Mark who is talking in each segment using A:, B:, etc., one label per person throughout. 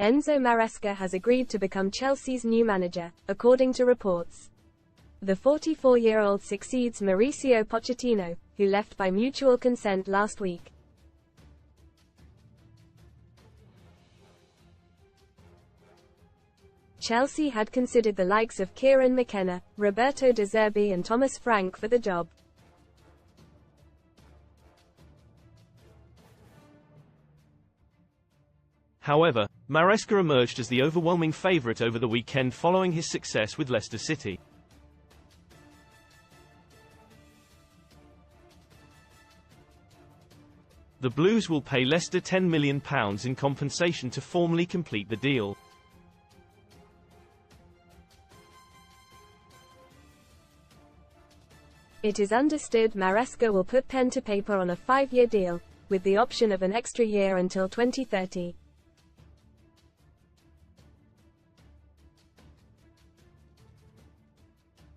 A: Enzo Maresca has agreed to become Chelsea's new manager, according to reports. The 44-year-old succeeds Mauricio Pochettino, who left by mutual consent last week. Chelsea had considered the likes of Kieran McKenna, Roberto De Zerbi and Thomas Frank for the job.
B: However, Maresca emerged as the overwhelming favourite over the weekend following his success with Leicester City. The Blues will pay Leicester £10 million in compensation to formally complete the deal.
A: It is understood Maresca will put pen to paper on a 5-year deal, with the option of an extra year until 2030.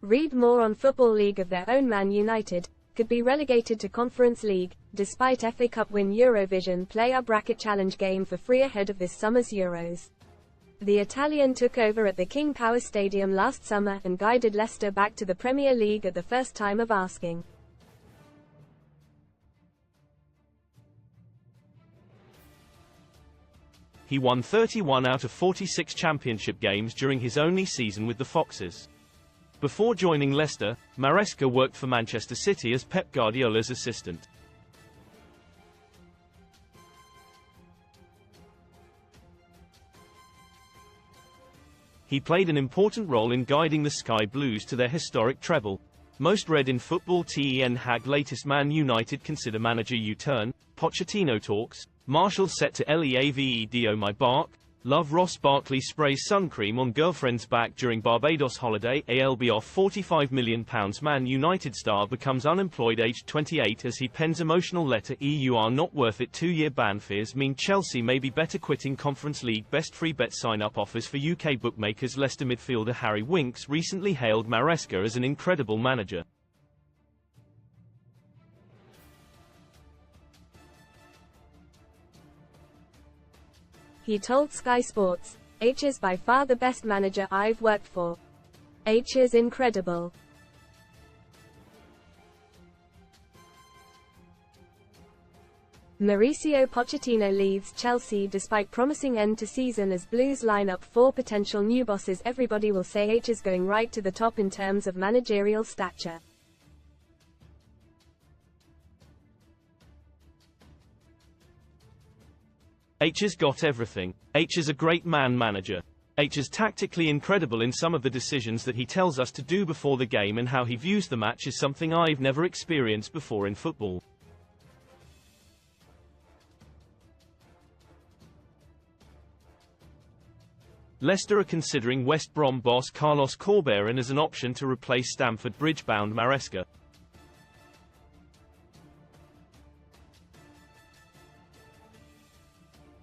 A: Read more on Football League of their own. Man United could be relegated to Conference League, despite FA Cup win. Eurovision Player Bracket Challenge game for free ahead of this summer's Euros. The Italian took over at the King Power Stadium last summer and guided Leicester back to the Premier League at the first time of asking.
B: He won 31 out of 46 championship games during his only season with the Foxes. Before joining Leicester, Maresca worked for Manchester City as Pep Guardiola's assistant. He played an important role in guiding the Sky Blues to their historic treble. Most read in Football T.S.F. latest Man United consider manager U-turn, Pochettino talks, Marshall set to leave do my bark, love Ross Barkley sprays sun cream on girlfriend's back during Barbados holiday, ALB off £45 million. Man United star becomes unemployed aged 28 as he pens emotional letter you are not worth it. 2-year ban fears mean Chelsea may be better quitting Conference League. Best free bet sign-up offers for UK bookmakers. Leicester midfielder Harry Winks recently hailed Maresca as an incredible manager.
A: He told Sky Sports, "H is by far the best manager I've worked for. H is incredible." Mauricio Pochettino leaves Chelsea despite promising end to season as Blues line up 4 potential new bosses. Everybody will say H is going right to the top in terms of managerial stature.
B: H has got everything. H is a great manager. H is tactically incredible in some of the decisions that he tells us to do before the game, and how he views the match is something I've never experienced before in football. Leicester are considering West Brom boss Carlos Corberán as an option to replace Stamford Bridge-bound Maresca.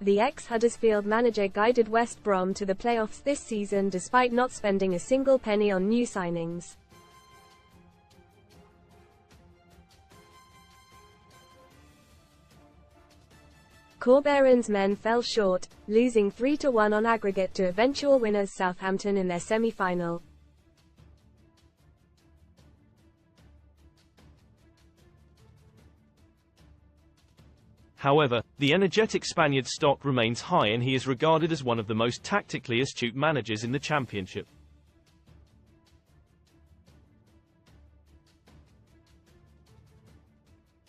A: The ex-Huddersfield manager guided West Brom to the playoffs this season despite not spending a single penny on new signings. Corberán's men fell short, losing 3-1 on aggregate to eventual winners Southampton in their semi-final.
B: However, the energetic Spaniard's stock remains high and he is regarded as one of the most tactically astute managers in the Championship.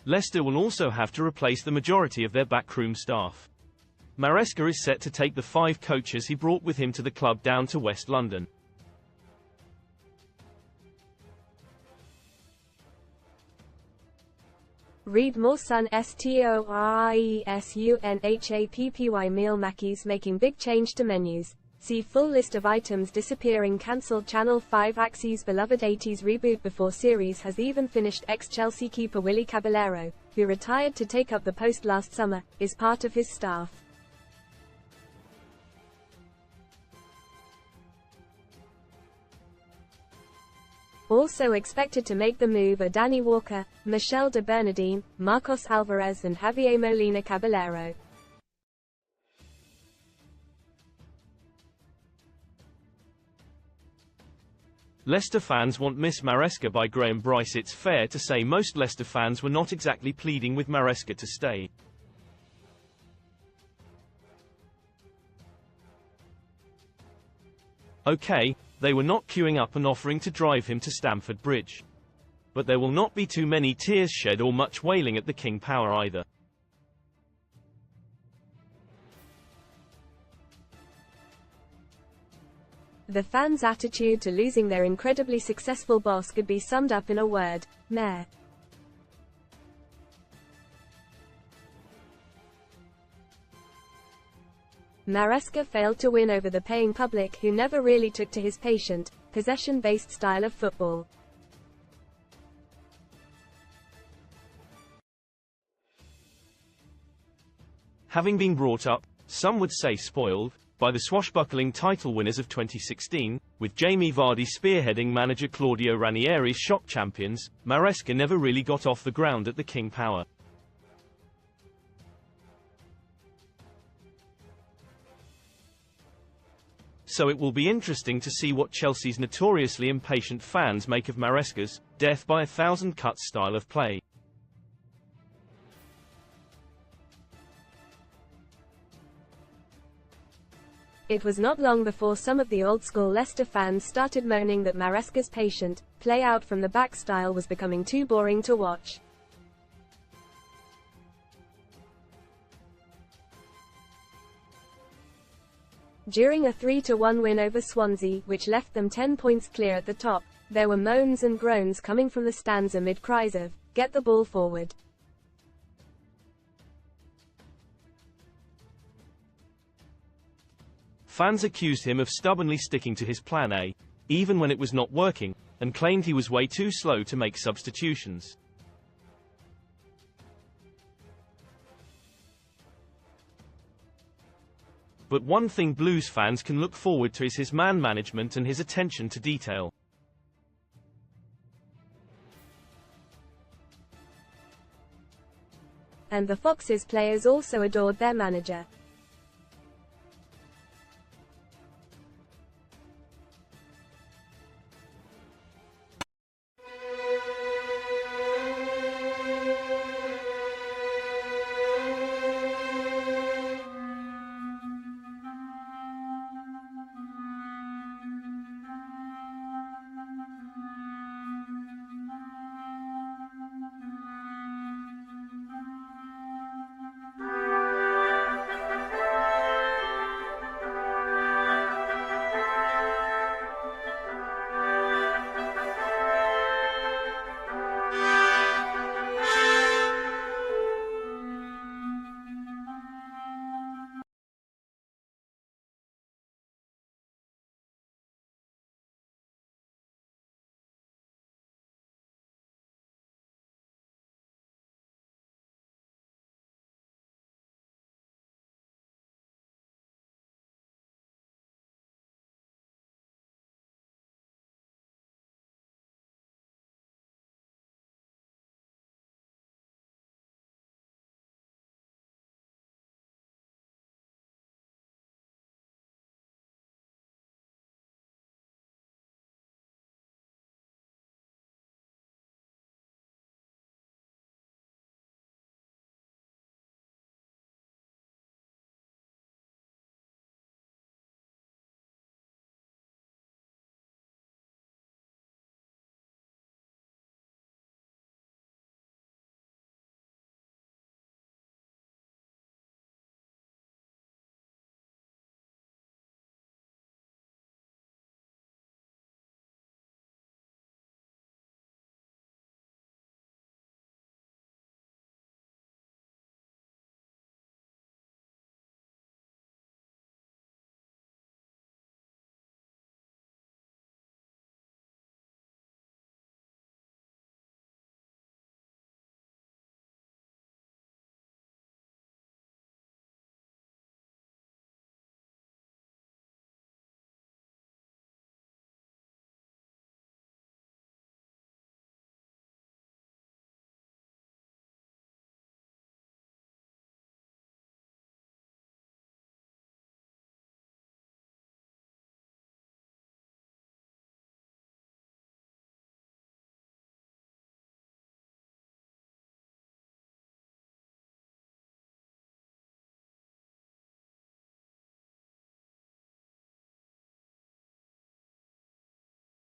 B: Leicester will also have to replace the majority of their backroom staff. Maresca is set to take the 5 coaches he brought with him to the club down to West London.
A: Read more. Sun STORIESUNHAPPY meal Mackey's making big change to menus. See full list of items disappearing. Cancelled. Channel 5 Axie's beloved 80s reboot before series has even finished. Ex-Chelsea keeper Willy Caballero, who retired to take up the post last summer, is part of his staff. Also expected to make the move are Danny Walker, Michel de Bernardine, Marcos Alvarez and Javier Molina Caballero.
B: Leicester fans want Miss Maresca by Graham Bryce. It's fair to say most Leicester fans were not exactly pleading with Maresca to stay. Okay, they were not queuing up and offering to drive him to Stamford Bridge. But there will not be too many tears shed or much wailing at the King Power either.
A: The fans' attitude to losing their incredibly successful boss could be summed up in a word: meh. Maresca failed to win over the paying public, who never really took to his patient, possession-based style of football.
B: Having been brought up, some would say spoiled, by the swashbuckling title winners of 2016, with Jamie Vardy spearheading manager Claudio Ranieri's shock champions, Maresca never really got off the ground at the King Power. So it will be interesting to see what Chelsea's notoriously impatient fans make of Maresca's death by a thousand cuts style of play.
A: It was not long before some of the old-school Leicester fans started moaning that Maresca's patient, play-out from the back style was becoming too boring to watch. During a 3-1 win over Swansea, which left them 10 points clear at the top, there were moans and groans coming from the stands amid cries of, "Get the ball forward."
B: Fans accused him of stubbornly sticking to his plan A, even when it was not working, and claimed he was way too slow to make substitutions. But one thing Blues fans can look forward to is his man management and his attention to detail.
A: And the Foxes players also adored their manager.